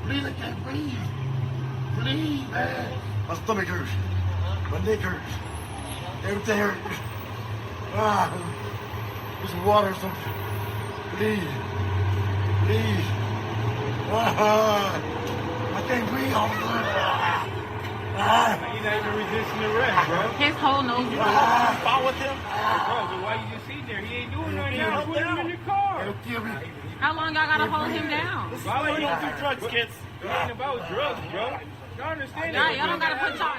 Please, I can't breathe. Please, man. My stomach hurts. My neck hurts. Everything hurts. Just water or something. Please. Please. I can't breathe all the time. He's not even resisting the rest, bro. His whole nose is Fall with him. Bro, so why you just sitting there? He ain't doing nothing. You put him in the car. It'll kill me. How long y'all gotta hold him down? This is why you don't do drugs, kids. It ain't about drugs, bro. Y'all understand that? Y'all don't gotta put y'all.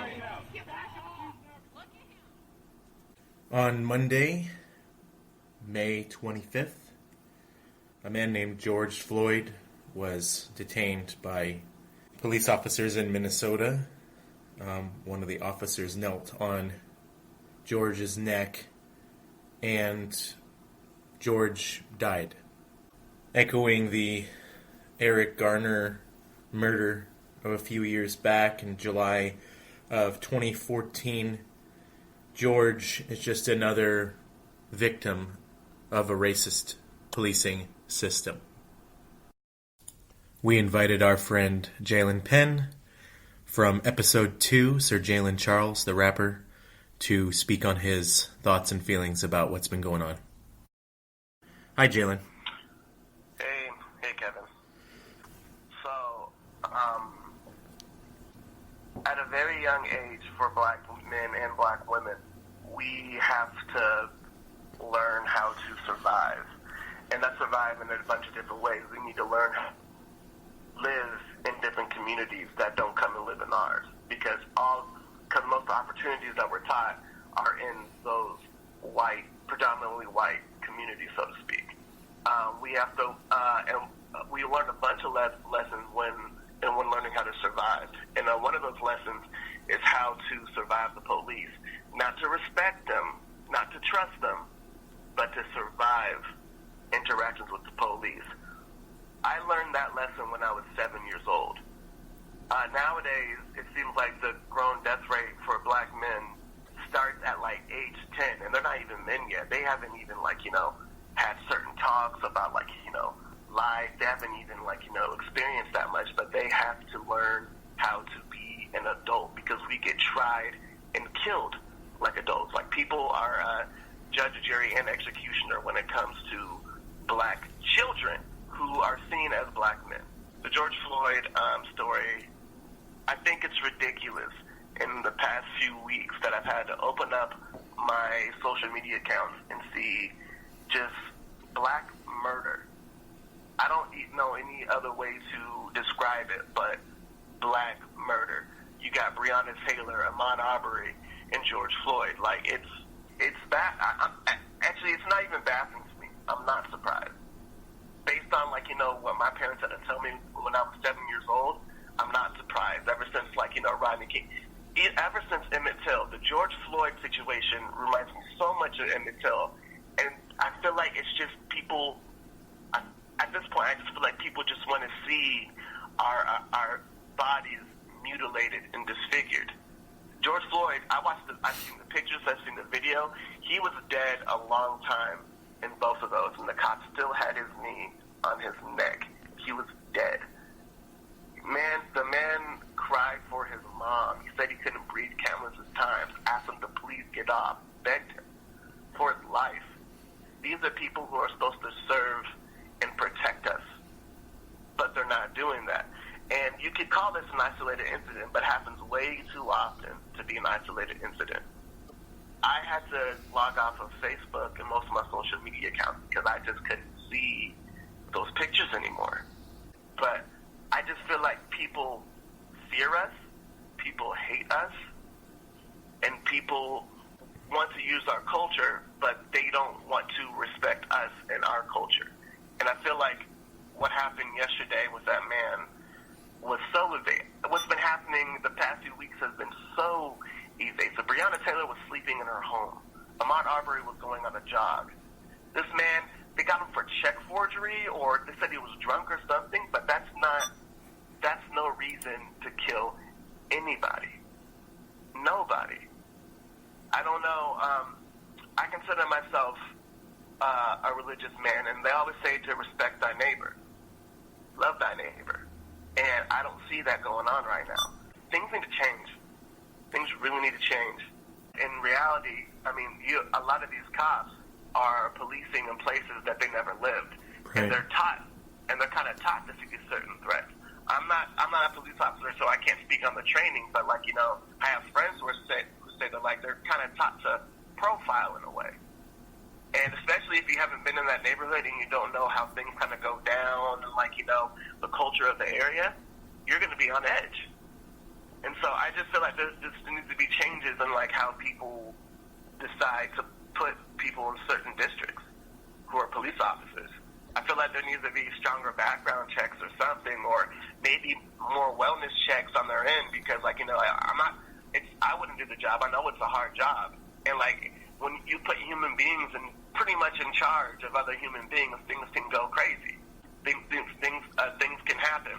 On Monday, May 25th, a man named George Floyd was detained by police officers in Minnesota. One of the officers knelt on George's neck, and George died. Echoing the Eric Garner murder of a few years back in July of 2014, George is just another victim of a racist policing system. We invited our friend Jalen Penn from episode 2, Sir Jalen Charles, the rapper, to speak on his thoughts and feelings about what's been going on. Hi, Jalen. Hey, Kevin. So, at a very young age for black men and black women, we have to learn how to survive. And that's survive in a bunch of different ways. We need to learn how to live in different communities that don't come and live in ours. Because most of the opportunities that we're taught are in those white, predominantly white communities, so to speak. We have to, and we learned a bunch of lessons when learning how to survive. And one of those lessons is how to survive the police. Not to respect them, not to trust them, but to survive interactions with the police. I learned that lesson when I was 7 years old. Nowadays, it seems like the grown death rate for black men starts at like age 10, and they're not even men yet. They haven't even had certain talks about life. They haven't even experienced that much, but they have to learn how to be an adult because we get tried and killed like adults. Like people are judge, jury, and executioner when it comes to black children who are seen as black men. The George Floyd story, I think it's ridiculous in the past few weeks that I've had to open up my social media accounts and see just black murder. I don't know any other way to describe it but black murder. You got Breonna Taylor, Ahmaud Arbery, and George Floyd. Like, it's bad. Actually, it's not even baffling to me. I'm not surprised. Based on, what my parents had to tell me when I was 7 years old, I'm not surprised. Ever since, Rodney King. Ever since Emmett Till, the George Floyd situation reminds me so much of Emmett Till. And I feel like it's just people, at this point, I just feel like people just want to see our bodies mutilated and disfigured. George Floyd, I've seen the pictures, I've seen the video. He was dead a long time in both of those, and the cop still had his knee on his neck. He was dead. The man cried for his mom. He said he couldn't breathe countless times, asked him to please get off, begged him for his life. These are people who are supposed to serve and protect us, but they're not doing that. And you could call this an isolated incident, but it happens way too often to be an isolated incident. I had to log off of Facebook and most of my social media accounts because I just couldn't see those pictures anymore. But I just feel like people fear us, people hate us, and people want to use our culture, but they don't want to respect us and our culture. And I feel like what happened yesterday with that man was so evasive. What's been happening the past few weeks has been so evasive. Breonna Taylor was sleeping in her home. Ahmaud Arbery was going on a jog. This man, they got him for check forgery, or they said he was drunk or something, but that's no reason to kill anybody. Nobody. I don't know. I consider myself a religious man, and they always say to respect thy neighbor, love thy neighbor. And And I don't see that going on right now. Things need to change. Things really need to change. In reality, I mean, a lot of these cops are policing in places that they never lived. Right. And they're kind of taught to see certain threats. I'm not a police officer, so I can't speak on the training, but like, I have friends who say that like they're kind of taught to profile in a way. And especially if you haven't been in that neighborhood and you don't know how things kind of go down and like, the culture of the area, you're going to be on edge. And so I just feel like there needs to be changes in like how people decide to put people in certain districts who are police officers. I feel like there needs to be stronger background checks or something, or maybe more wellness checks on their end, because like, I wouldn't do the job. I know it's a hard job. And like, when you put human beings pretty much in charge of other human beings, things can go crazy. Things can happen.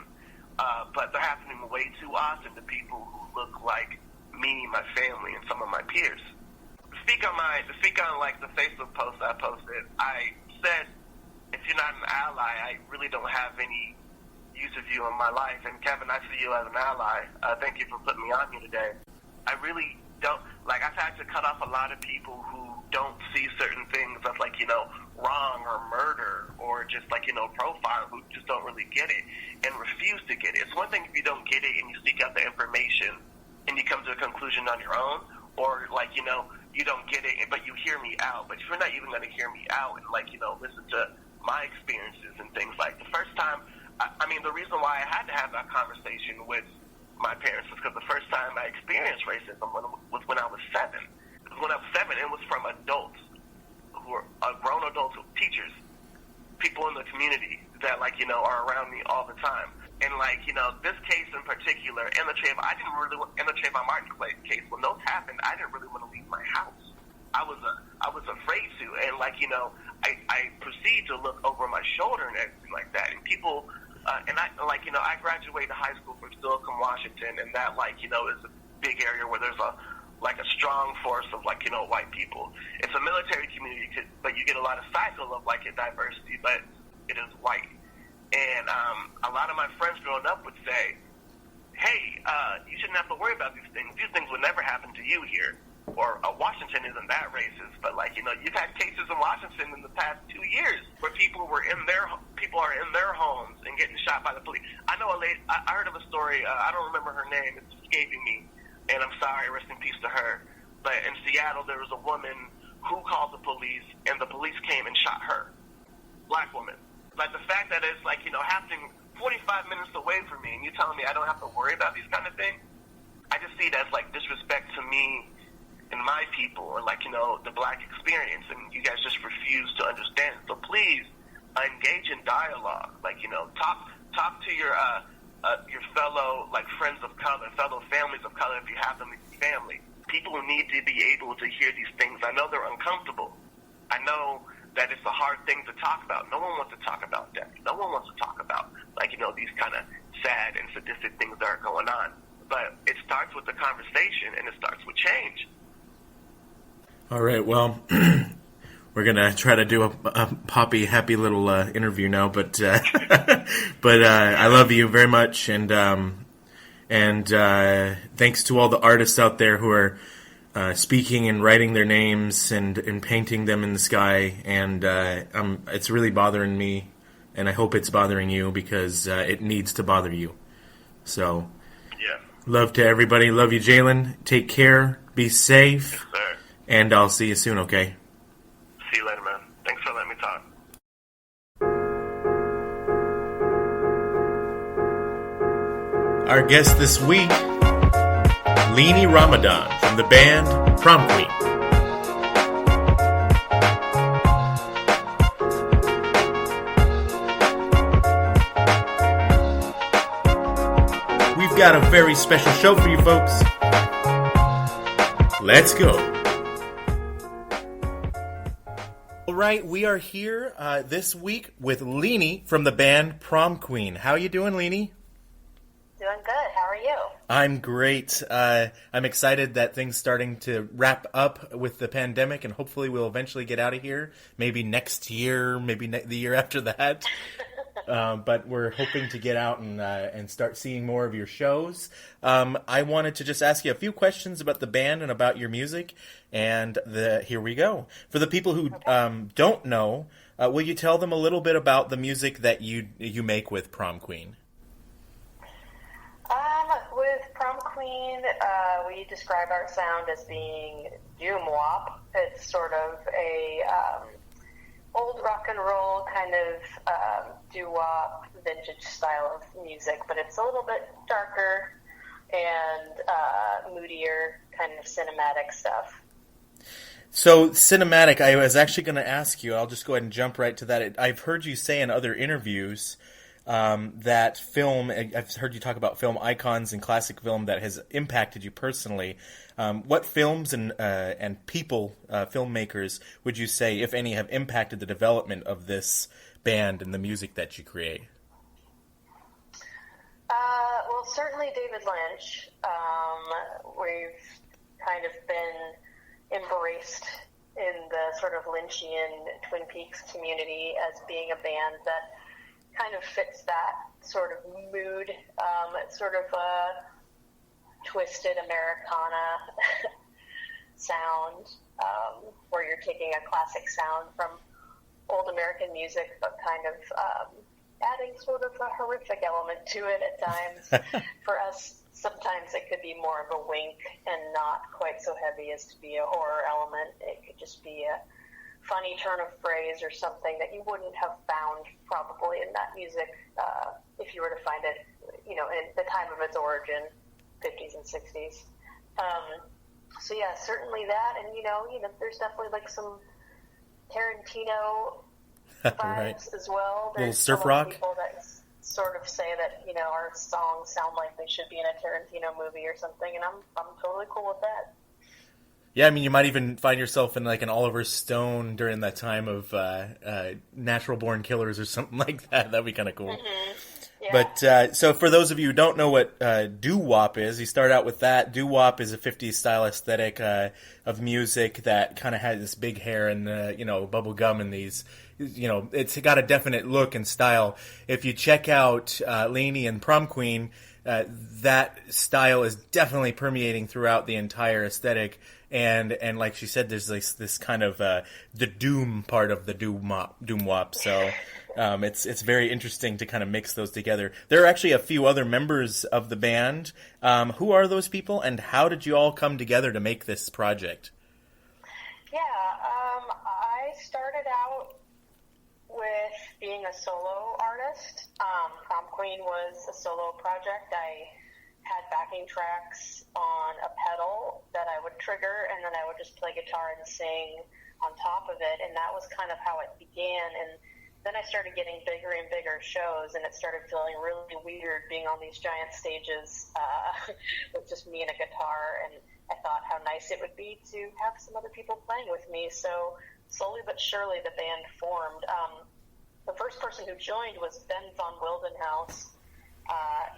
But they're happening way too often to people who look like me, my family, and some of my peers. To speak on like the Facebook post I posted, I said, if you're not an ally, I really don't have any use of you in my life. And Kevin, I see you as an ally. Thank you for putting me on here today. I really don't, like, I've had to cut off a lot of people who don't see certain things as like, wrong or murder or just like, profile, who just don't really get it and refuse to get it. It's one thing if you don't get it and you seek out the information and you come to a conclusion on your own, or like, you don't get it, but you hear me out. But if you're not even going to hear me out and like, listen to my experiences and things, like the first time, I mean, the reason why I had to have that conversation with my parents was because the first time I experienced racism was when I was 7. When I was 7, it was from adults who are grown adults, teachers, people in the community that like, are around me all the time. And like, this case in particular, in the Trayvon Martin case, when those happened, I didn't really want to leave my house. I was afraid to, and like, I proceeded to look over my shoulder and everything like that. And people, I graduated high school from Silicon, Washington, and that like, is a big area where there's a strong force of like, white people. It's a military community, but you get a lot of cycle of like a diversity, but it is white. And a lot of my friends growing up would say, hey, you shouldn't have to worry about these things. These things would never happen to you here. Or Washington isn't that racist. But like, you've had cases in Washington in the past 2 years where people are in their homes and getting shot by the police. I know a lady, I heard of a story, I don't remember her name, it's escaping me, and I'm sorry, rest in peace to her. But in Seattle, there was a woman who called the police, and the police came and shot her. Black woman. Like the fact that it's like, happening 45 minutes away from me, and you telling me I don't have to worry about these kind of things, I just see it as like disrespect to me and my people, or like, the black experience, and you guys just refuse to understand. So please engage in dialogue. Like, talk to your fellow like friends of color, fellow families of color if you have them in your family. People who need to be able to hear these things. I know they're uncomfortable. I know that it's a hard thing to talk about. No one wants to talk about death. No one wants to talk about like, these kind of sad and sadistic things that are going on. But it starts with the conversation, and it starts with change. All right, well, we're gonna try to do a poppy, happy little interview now, but I love you very much, and thanks to all the artists out there who are speaking and writing their names and painting them in the sky, and it's really bothering me, and I hope it's bothering you because it needs to bother you. So, yeah. Love to everybody. Love you, Jalen. Take care. Be safe. Yes, sir. And I'll see you soon, okay? See you later, man. Thanks for letting me talk. Our guest this week, Leeni Ramadan from the band Prom Queen. We've got a very special show for you folks. Let's go. All right, we are here this week with Leeni from the band Prom Queen. How you doing, Leeni? Doing good. How are you? I'm great. I'm excited that things starting to wrap up with the pandemic, and hopefully we'll eventually get out of here. Maybe next year, maybe the year after that. but we're hoping to get out and start seeing more of your shows. I wanted to just ask you a few questions about the band and about your music, and here we go. For the people who don't know, will you tell them a little bit about the music that you make with Prom Queen? With Prom Queen, we describe our sound as being DoomWop. It's sort of a old rock and roll kind of doo-wop vintage style of music, but it's a little bit darker and moodier, kind of cinematic stuff. So, cinematic, I was actually going to ask you, I'll just go ahead and jump right to that. I've heard you say in other interviews that film, I've heard you talk about film icons and classic film that has impacted you personally. What films and people, filmmakers, would you say, if any, have impacted the development of this band and the music that you create? Well, certainly David Lynch. We've kind of been embraced in the sort of Lynchian Twin Peaks community as being a band that kind of fits that sort of mood. It's sort of a twisted Americana sound, where you're taking a classic sound from old American music, but kind of adding sort of a horrific element to it at times. For us, sometimes it could be more of a wink and not quite so heavy as to be a horror element. It could just be a funny turn of phrase or something that you wouldn't have found probably in that music if you were to find it, in the time of its origin, 50s and 60s. So yeah, certainly that, and there's definitely like some Tarantino vibes Right. as well. Little There's surf a lot of rock? people that sort of say that our songs sound like they should be in a Tarantino movie or something, and I'm totally cool with that. Yeah, I mean, you might even find yourself in like an Oliver Stone during that time of Natural Born Killers or something like that. That'd be kind of cool. Mm-hmm. Yeah. But so for those of you who don't know what doo-wop is, you start out with that. Doo-wop is a 50s style aesthetic of music that kind of has this big hair and bubble gum and these. It's got a definite look and style. If you check out Leeni and Prom Queen, that style is definitely permeating throughout the entire aesthetic. And like she said, there's this kind of the doom part of the DoomWop. So it's very interesting to kind of mix those together. There are actually a few other members of the band. Who are those people, and how did you all come together to make this project? Yeah, I started out with being a solo artist. Prom Queen was a solo project. I had backing tracks on a pedal that I would trigger, and then I would just play guitar and sing on top of it, and that was kind of how it began. And then I started getting bigger and bigger shows, and it started feeling really weird being on these giant stages with just me and a guitar, and I thought how nice it would be to have some other people playing with me. So slowly but surely the band formed. The first person who joined was Ben von Wildenhaus.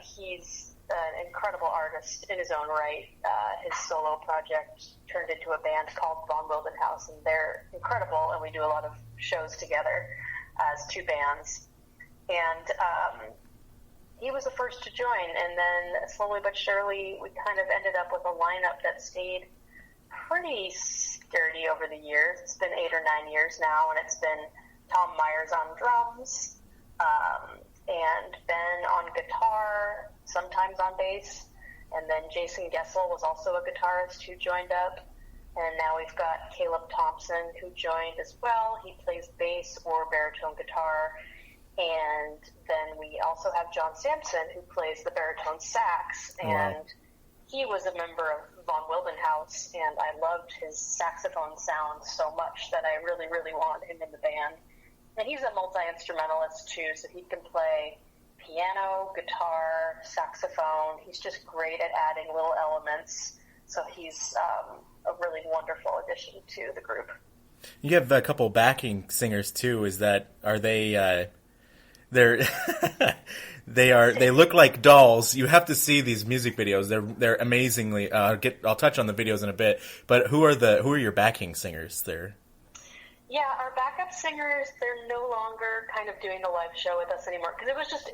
He's an incredible artist in his own right. His solo project turned into a band called Von Wildenhaus, and they're incredible, and we do a lot of shows together as two bands. And he was the first to join, and then slowly but surely we kind of ended up with a lineup that stayed pretty sturdy over the years. It's been 8 or 9 years now, and it's been Tom Myers on drums, and Ben on guitar, sometimes on bass, and then Jason Gessel was also a guitarist who joined up, and now we've got Caleb Thompson who joined as well. He plays bass or baritone guitar, and then we also have John Sampson who plays the baritone sax, and he was a member of Von Wildenhaus, and I loved his saxophone sound so much that I really, really wanted him in the band. And he's a multi-instrumentalist too, so he can play piano, guitar, saxophone. He's just great at adding little elements. So he's a really wonderful addition to the group. You have a couple backing singers too. Are they? They're they look like dolls. You have to see these music videos. They're amazingly. I'll touch on the videos in a bit. But who are your backing singers there? Yeah, our backup singers, they're no longer kind of doing the live show with us anymore because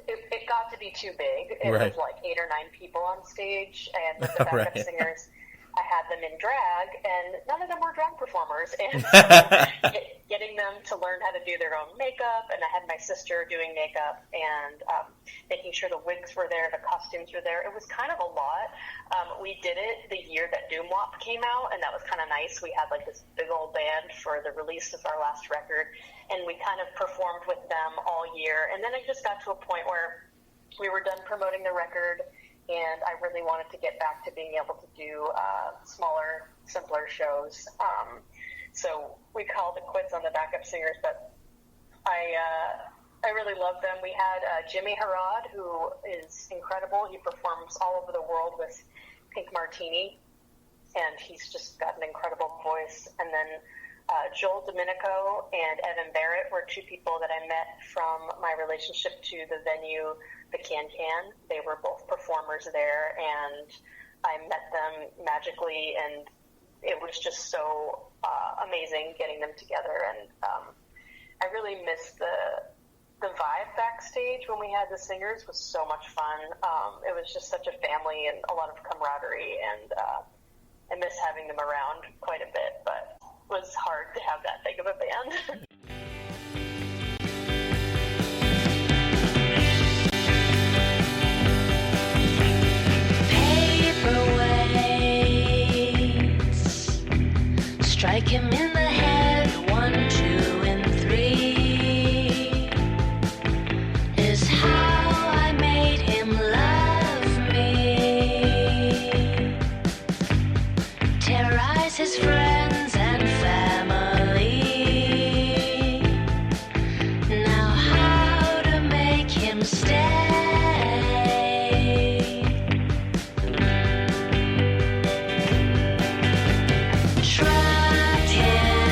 it got to be too big. It Right. was like 8 or 9 people on stage, and with the backup Right. singers, I had them in drag, and none of them were drag performers. And getting them to learn how to do their own makeup, and I had my sister doing makeup, and making sure the wigs were there, the costumes were there. It was kind of a lot. We did it the year that DoomWop came out, and that was kind of nice. We had like this big old band for the release of our last record, and we kind of performed with them all year. And then it just got to a point where we were done promoting the record, and I really wanted to get back to being able to do smaller, simpler shows. So we called it quits on the backup singers, but I really love them. We had Jimmy Harrod, who is incredible. He performs all over the world with Pink Martini, and he's just got an incredible voice. And then Joel Domenico and Evan Barrett were 2 people that I met from my relationship to the venue, the Can. They were both performers there, and I met them magically, and it was just so amazing getting them together. And I really miss the vibe backstage when we had the singers was so much fun. It was just such a family and a lot of camaraderie, and I miss having them around quite a bit, but it was hard to have that big of a band. Strike him in the head, 1, 2, and 3 is how I made him love me. Terrorize his friends and family. Now how to make him stay. Trapped him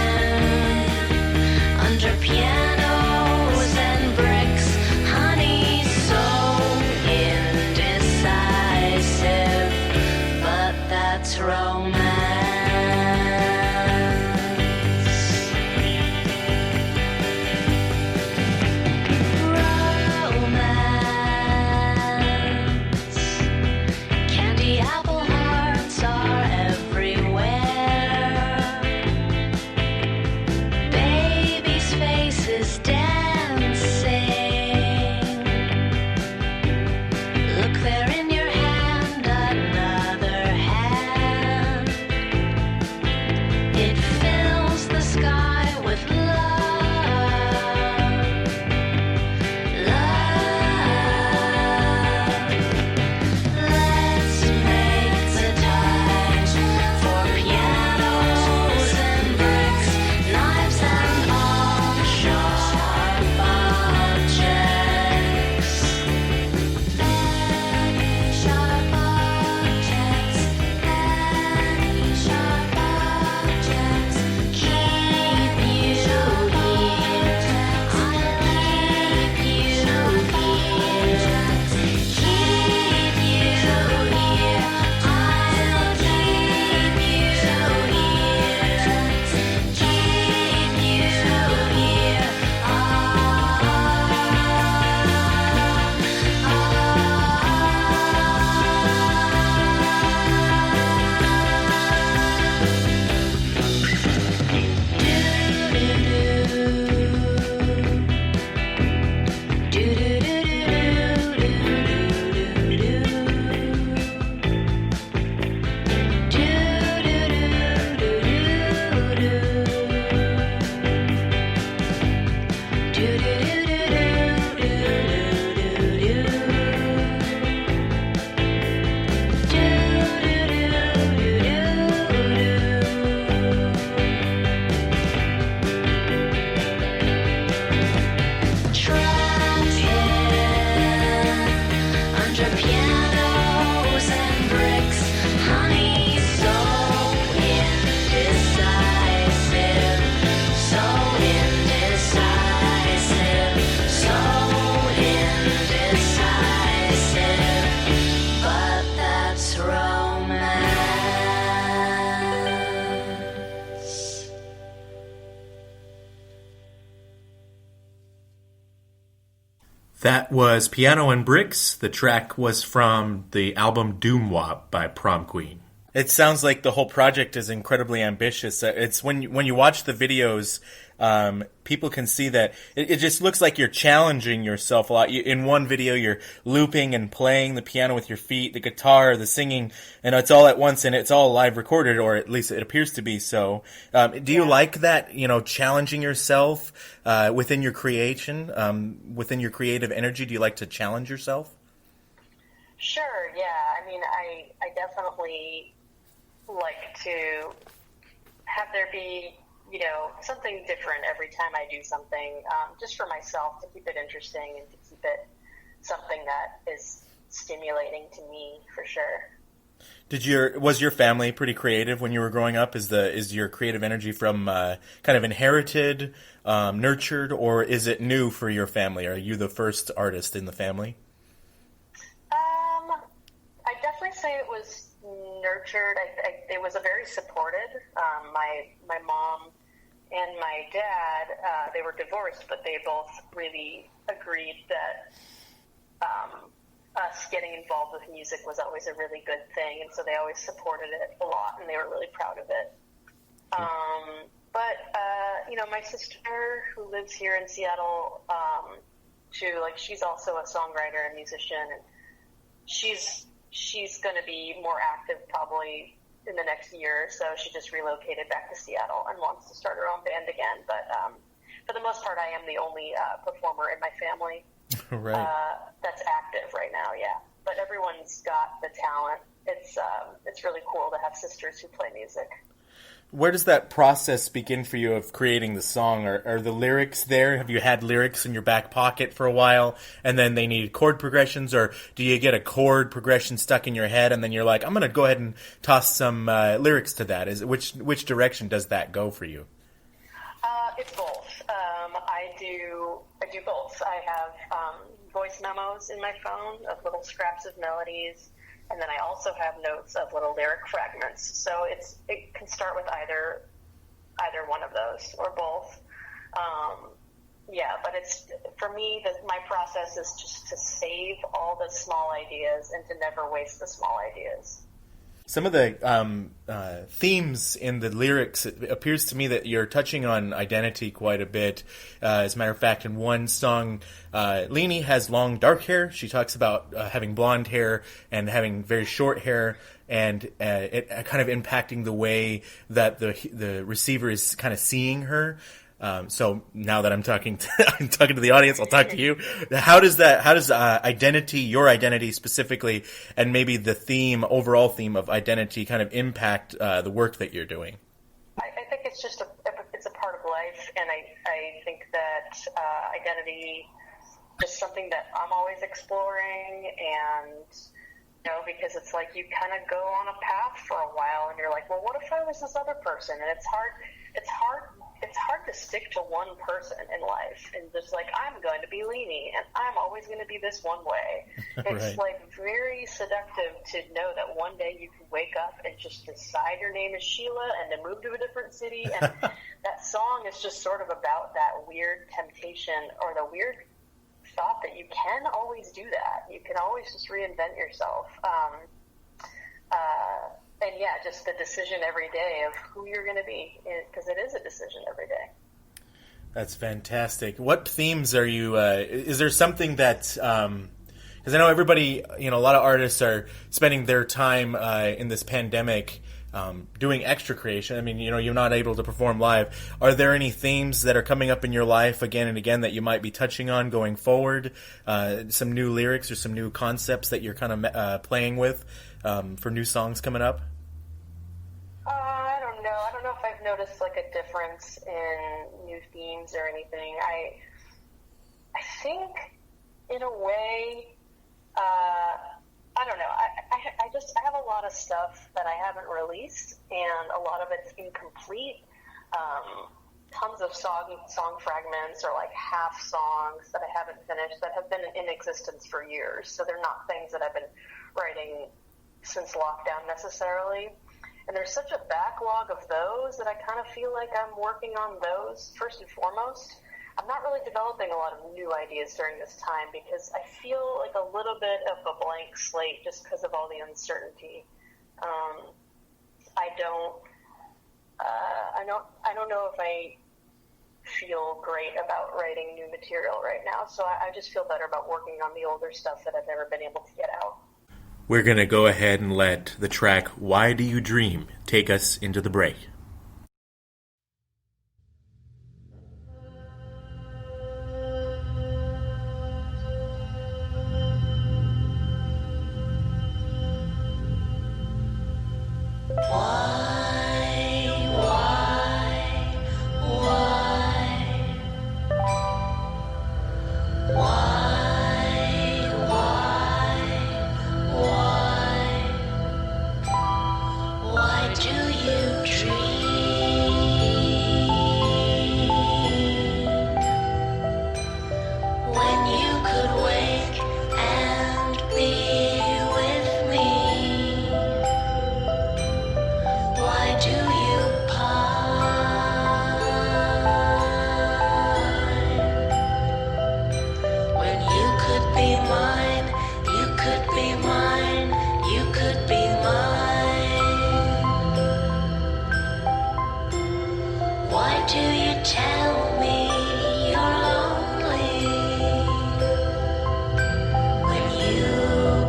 That was Piano and Bricks. The track was from the album DoomWop by Prom Queen. It sounds like the whole project is incredibly ambitious. It's when you watch the videos, people can see that it just looks like you're challenging yourself a lot. In one video, you're looping and playing the piano with your feet, the guitar, the singing, and it's all at once, and it's all live recorded, or at least it appears to be so. Do you like that, challenging yourself within your creation, within your creative energy? Do you like to challenge yourself? Sure, yeah. I mean, I definitely like to have there be, something different every time I do something, just for myself, to keep it interesting and to keep it something that is stimulating to me, for sure. Was your family pretty creative when you were growing up? Is your creative energy from kind of inherited, nurtured, or is it new for your family? Are you the first artist in the family? I definitely say it was nurtured. It was a very supported. My mom and my dad, they were divorced, but they both really agreed that us getting involved with music was always a really good thing, and so they always supported it a lot, and they were really proud of it. But my sister, who lives here in Seattle, she's also a songwriter and musician, and she's going to be more active probably in the next year or so. She just relocated back to Seattle and wants to start her own band again. But for the most part, I am the only performer in my family right. That's active right now, yeah. But everyone's got the talent. It's really cool to have sisters who play music. Where does that process begin for you of creating the song? Are the lyrics there? Have you had lyrics in your back pocket for a while, and then they need chord progressions, or do you get a chord progression stuck in your head, and then you're like, I'm going to go ahead and toss some lyrics to that? Which direction does that go for you? It's both. I do both. I have voice memos in my phone of little scraps of melodies, and then I also have notes of little lyric fragments. So it can start with either one of those or both. But it's for me, my process is just to save all the small ideas and to never waste the small ideas. Some of the themes in the lyrics, it appears to me that you're touching on identity quite a bit. As a matter of fact, in one song, Leeni has long dark hair. She talks about having blonde hair and having very short hair, and it kind of impacting the way that the receiver is kind of seeing her. So now that I'm talking to the audience, I'll talk to you. How does identity, your identity specifically, and maybe the overall theme of identity kind of impact the work that you're doing? I think it's just it's a part of life, and I think that identity is something that I'm always exploring, and because it's like you kind of go on a path for a while, and you're like, well, what if I was this other person? And it's hard to stick to one person in life and just like, I'm going to be Leeni and I'm always going to be this one way. It's Right. like very seductive to know that one day you can wake up and just decide your name is Sheila and to move to a different city. And that song is just sort of about that weird temptation or the weird thought that you can always do that. You can always just reinvent yourself. And yeah, just the decision every day of who you're going to be, because it is a decision every day. That's fantastic. What themes are you, is there something that, because I know everybody, a lot of artists are spending their time in this pandemic doing extra creation. I mean, you're not able to perform live. Are there any themes that are coming up in your life again and again that you might be touching on going forward? Some new lyrics or some new concepts that you're kind of playing with for new songs coming up? I don't know. I don't know if I've noticed like a difference in new themes or anything. I think in a way, I don't know. I have a lot of stuff that I haven't released, and a lot of it's incomplete. Tons of song fragments or like half songs that I haven't finished that have been in existence for years. So they're not things that I've been writing since lockdown necessarily. And there's such a backlog of those that I kind of feel like I'm working on those first and foremost. I'm not really developing a lot of new ideas during this time because I feel like a little bit of a blank slate just because of all the uncertainty. I don't know if I feel great about writing new material right now, so I just feel better about working on the older stuff that I've never been able to get out. We're going to go ahead and let the track Why Do You Dream take us into the break. Why do you dream? When you could wake and be with me? Why do you pine? When you could be mine, you could be mine, you could be mine. Why do you tell me you're lonely when you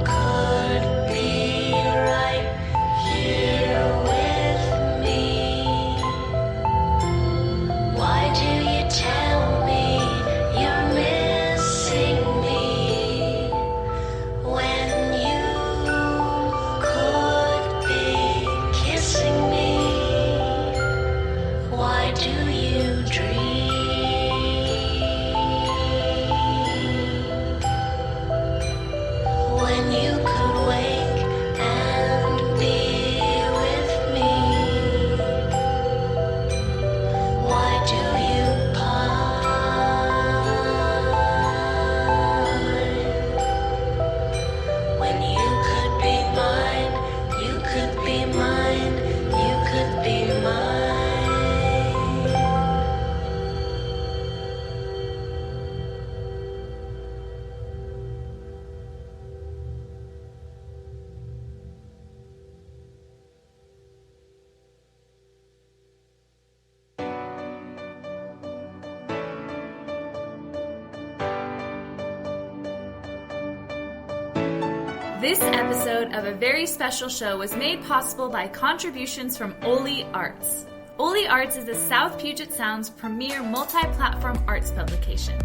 could be right here with me? Why do you tell me you're missing me when you could be kissing me? Why do you dream? When you could wake and be with me? Why do you pine? When you could be mine, you could be mine, you could be mine. This episode of a very special show was made possible by contributions from Oli Arts. Oli Arts is the South Puget Sound's premier multi-platform arts publication.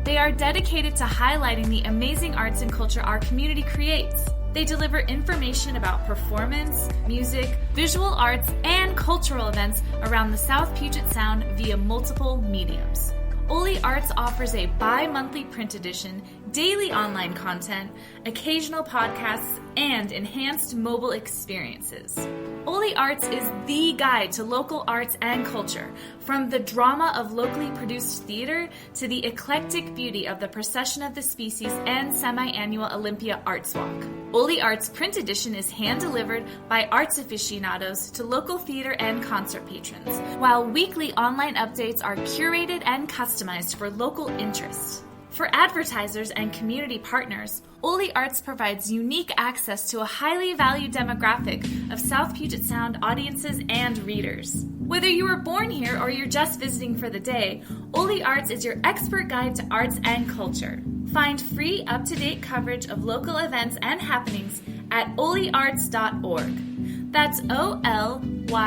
They are dedicated to highlighting the amazing arts and culture our community creates. They deliver information about performance, music, visual arts, and cultural events around the South Puget Sound via multiple mediums. Oli Arts offers a bi-monthly print edition, daily online content, occasional podcasts, and enhanced mobile experiences. Oli Arts is the guide to local arts and culture, from the drama of locally produced theater to the eclectic beauty of the Procession of the Species and semi-annual Olympia Arts Walk. Oli Arts print edition is hand-delivered by arts aficionados to local theater and concert patrons, while weekly online updates are curated and customized for local interests. For advertisers and community partners, Oli Arts provides unique access to a highly valued demographic of South Puget Sound audiences and readers. Whether you were born here or you're just visiting for the day, Oli Arts is your expert guide to arts and culture. Find free, up-to-date coverage of local events and happenings at oliarts.org. That's OLYARTS.org.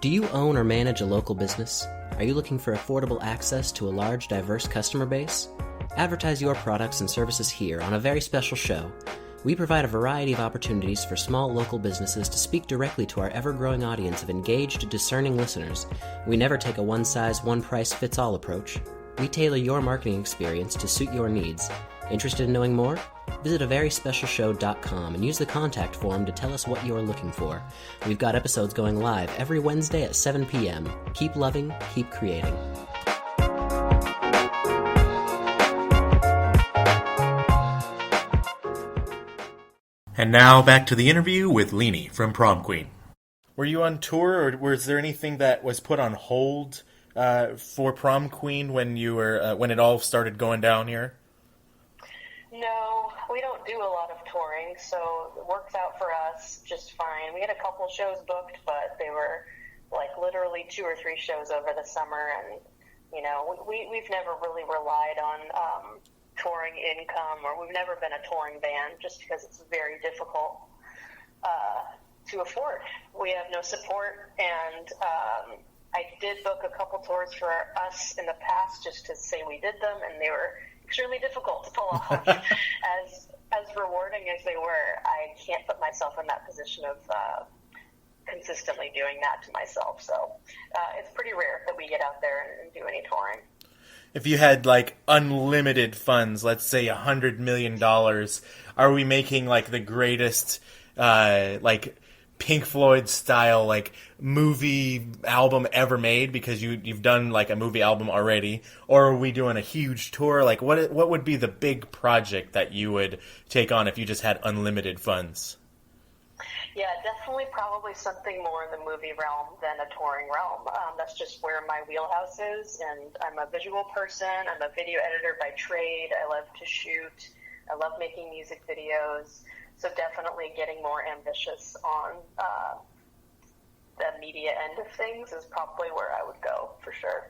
Do you own or manage a local business? Are you looking for affordable access to a large, diverse customer base? Advertise your products and services here on a very special show. We provide a variety of opportunities for small local businesses to speak directly to our ever-growing audience of engaged, discerning listeners. We never take a one-size, one-price-fits-all approach. We tailor your marketing experience to suit your needs. Interested in knowing more? Visit averyspecialshow.com and use the contact form to tell us what you're looking for. We've got episodes going live every Wednesday at 7 p.m. Keep loving, keep creating. And now back to the interview with Leeni from Prom Queen. Were you on tour, or was there anything that was put on hold for Prom Queen when you were when it all started going down here? No, we don't do a lot of touring, so it works out for us just fine. We had a couple shows booked, but they were like literally 2 or 3 shows over the summer, and you know, we've never really relied on touring income, or we've never been a touring band just because it's very difficult to afford. We have no support, and I did book a couple tours for us in the past just to say we did them, and they were extremely difficult to pull off. As rewarding as they were, I can't put myself in that position of consistently doing that to myself. So it's pretty rare that we get out there and do any touring. If you had like unlimited funds, let's say $100 million, are we making like the greatest like Pink Floyd style like movie album ever made because you've done like a movie album already, or are we doing a huge tour? Like what would be the big project that you would take on if you just had unlimited funds? Yeah, definitely probably something more in the movie realm than a touring realm. That's just where my wheelhouse is, and I'm a visual person. I'm a video editor by trade. I love to shoot. I love making music videos. So definitely getting more ambitious on the media end of things is probably where I would go for sure.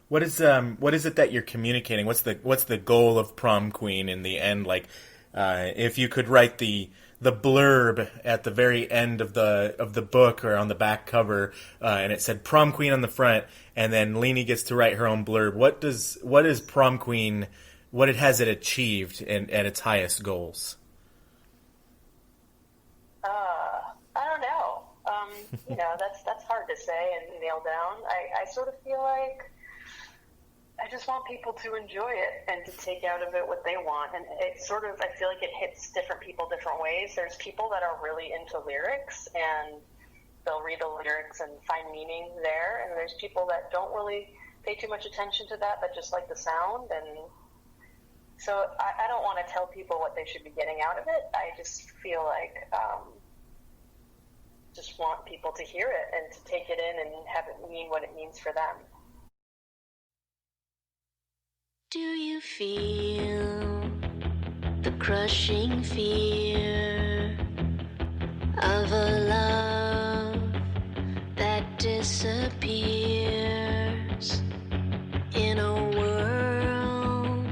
What is it that you're communicating? What's the goal of Prom Queen in the end? Like, if you could write the blurb at the very end of the book or on the back cover, and it said Prom Queen on the front, and then Leeni gets to write her own blurb. What is Prom Queen? What has it achieved at its highest goals? I don't know. You know, that's hard to say and nail down. I sort of feel like I just want people to enjoy it and to take out of it what they want. And it's sort of, I feel like it hits different people different ways. There's people that are really into lyrics and they'll read the lyrics and find meaning there. And there's people that don't really pay too much attention to that, but just like the sound. And so I don't want to tell people what they should be getting out of it. I just feel like just want people to hear it and to take it in and have it mean what it means for them. Do you feel the crushing fear of a love that disappears in a world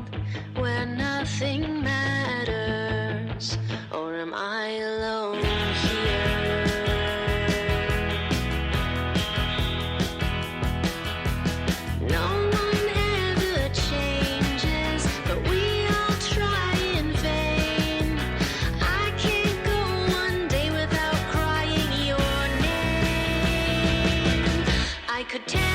where nothing matters? Or am I alone here? No one ever changes, but we all try in vain. I can't go one day without crying your name. I could tell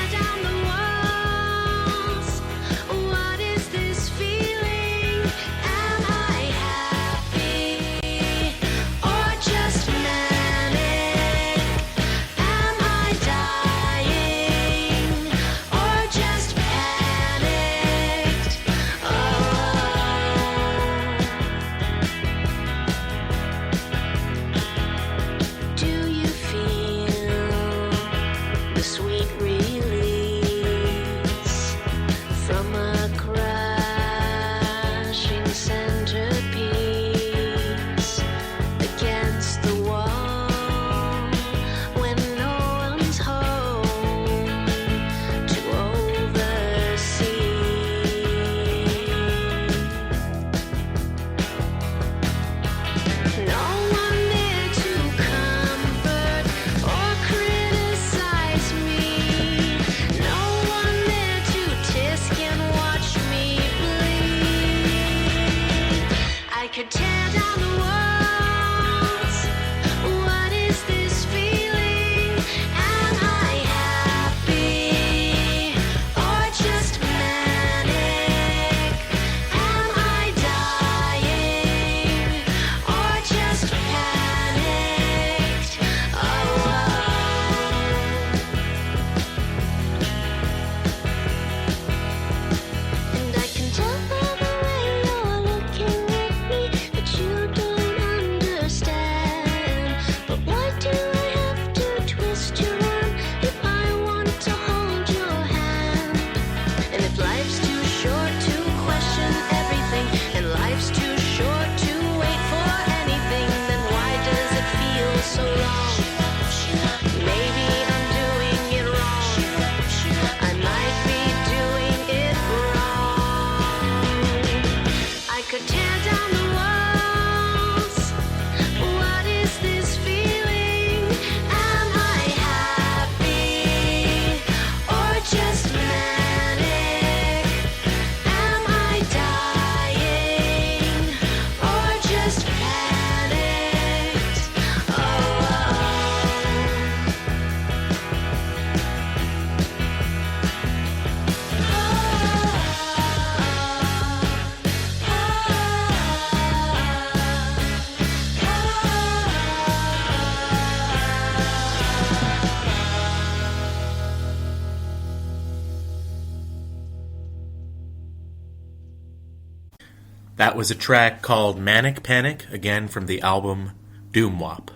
That was a track called Manic Panic, again from the album DoomWop.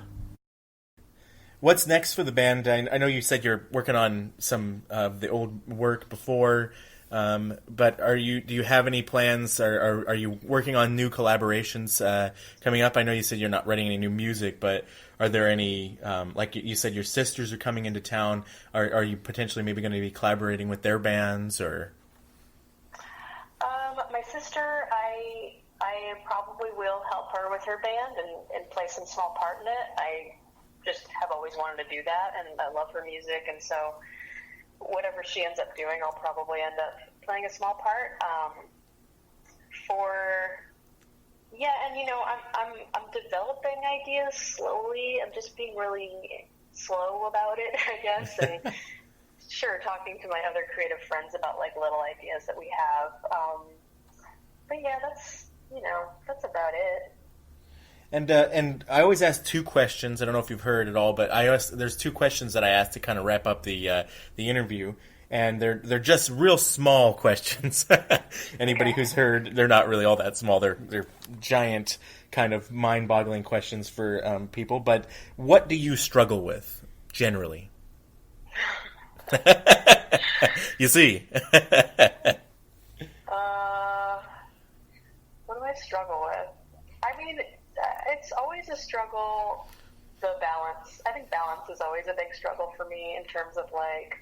What's next for the band? I know you said you're working on some of the old work before, but do you have any plans? Are you working on new collaborations coming up? I know you said you're not writing any new music, but are there any, like you said, your sisters are coming into town. Are you potentially maybe going to be collaborating with their bands, or? My sister, I probably will help her with her band and play some small part in it. I just have always wanted to do that, and I love her music, and so whatever she ends up doing, I'll probably end up playing a small part. And I'm developing ideas slowly. I'm just being really slow about it, I guess, and sure, talking to my other creative friends about like little ideas that we have. But yeah, that's about it. And I always ask two questions. I don't know if you've heard at all, but there's two questions that I ask to kind of wrap up the interview, and they're just real small questions. Anybody who's heard, they're not really all that small. They're giant, kind of mind-boggling questions for people. But what do you struggle with generally? You see. What do I struggle with? I mean, it's always a struggle, the balance. I think balance is always a big struggle for me in terms of, like,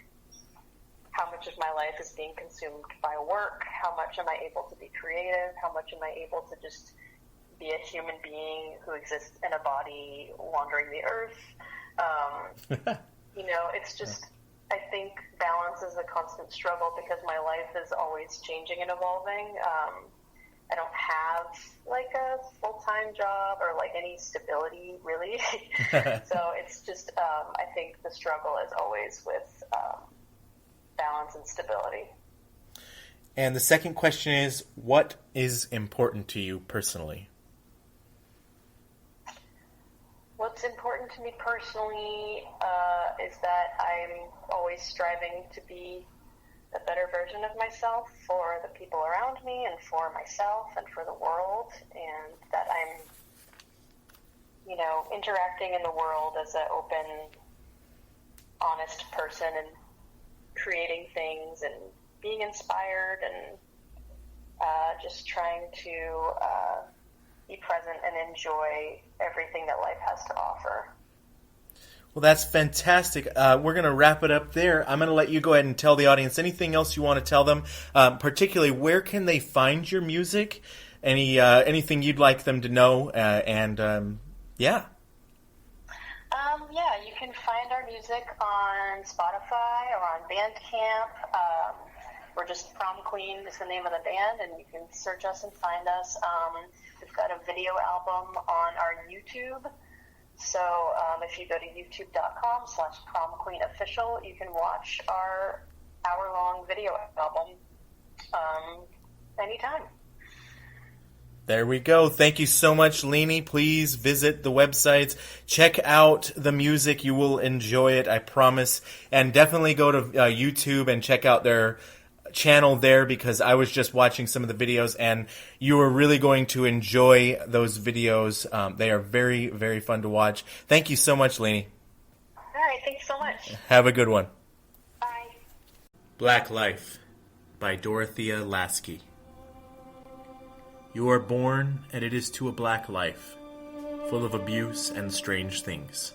how much of my life is being consumed by work, how much am I able to be creative, how much am I able to just be a human being who exists in a body wandering the earth. It's just, I think balance is a constant struggle because my life is always changing and evolving. I don't have like a full-time job or like any stability really. So it's just, I think the struggle is always with balance and stability. And the second question is, what is important to you personally? What's important to me personally is that I'm always striving to be a better version of myself for the people around me and for myself and for the world, and that I'm, interacting in the world as an open, honest person and creating things and being inspired and just trying to be present and enjoy everything that life has to offer. Well, that's fantastic. We're going to wrap it up there. I'm going to let you go ahead and tell the audience anything else you want to tell them, particularly where can they find your music, anything you'd like them to know, yeah. Yeah, you can find our music on Spotify or on Bandcamp. We're just Prom Queen is the name of the band, and you can search us and find us. We've got a video album on our YouTube. So if you go to youtube.com/promqueenofficial, you can watch our hour-long video album anytime. There we go. Thank you so much, Leeni. Please visit the websites. Check out the music. You will enjoy it, I promise. And definitely go to YouTube and check out their channel there, because I was just watching some of the videos and you are really going to enjoy those videos. They are very, very fun to watch. Thank you so much, Leeni. All right. Thanks so much. Have a good one. Bye. Black Life by Dorothea Lasky. You are born, and it is to a black life, full of abuse and strange things.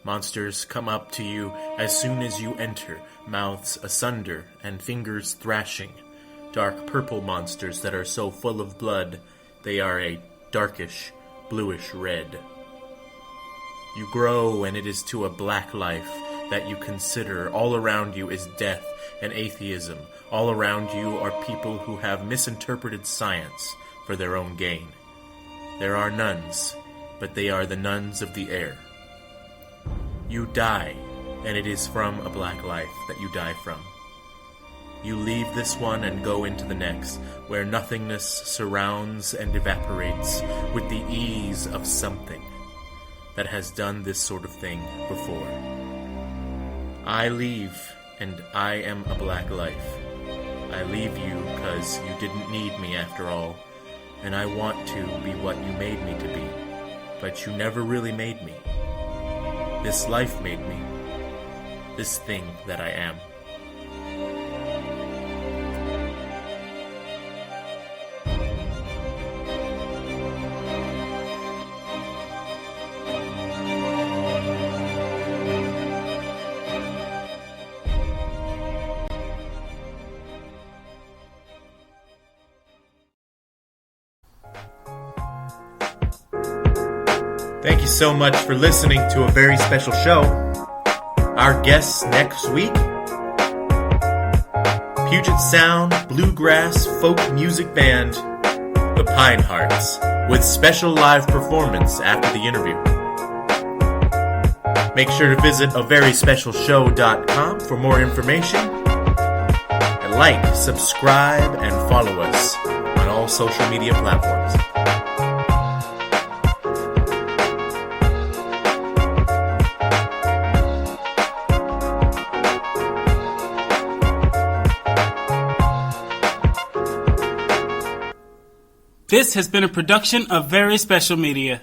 Monsters come up to you as soon as you enter, mouths asunder and fingers thrashing. Dark purple monsters that are so full of blood, they are a darkish, bluish red. You grow, and it is to a black life that you consider. All around you is death and atheism. All around you are people who have misinterpreted science for their own gain. There are nuns, but they are the nuns of the air. You die, and it is from a black life that you die from. You leave this one and go into the next, where nothingness surrounds and evaporates with the ease of something that has done this sort of thing before. I leave, and I am a black life. I leave you 'cause you didn't need me after all, and I want to be what you made me to be, but you never really made me. This life made me, this thing that I am. Thank you so much for listening to a very special show. Our guests next week: Puget Sound Bluegrass Folk Music Band, the Pine Hearts, with special live performance after the interview. Make sure to visit averyspecialshow.com for more information. And like, subscribe, and follow us on all social media platforms. This has been a production of Very Special Media.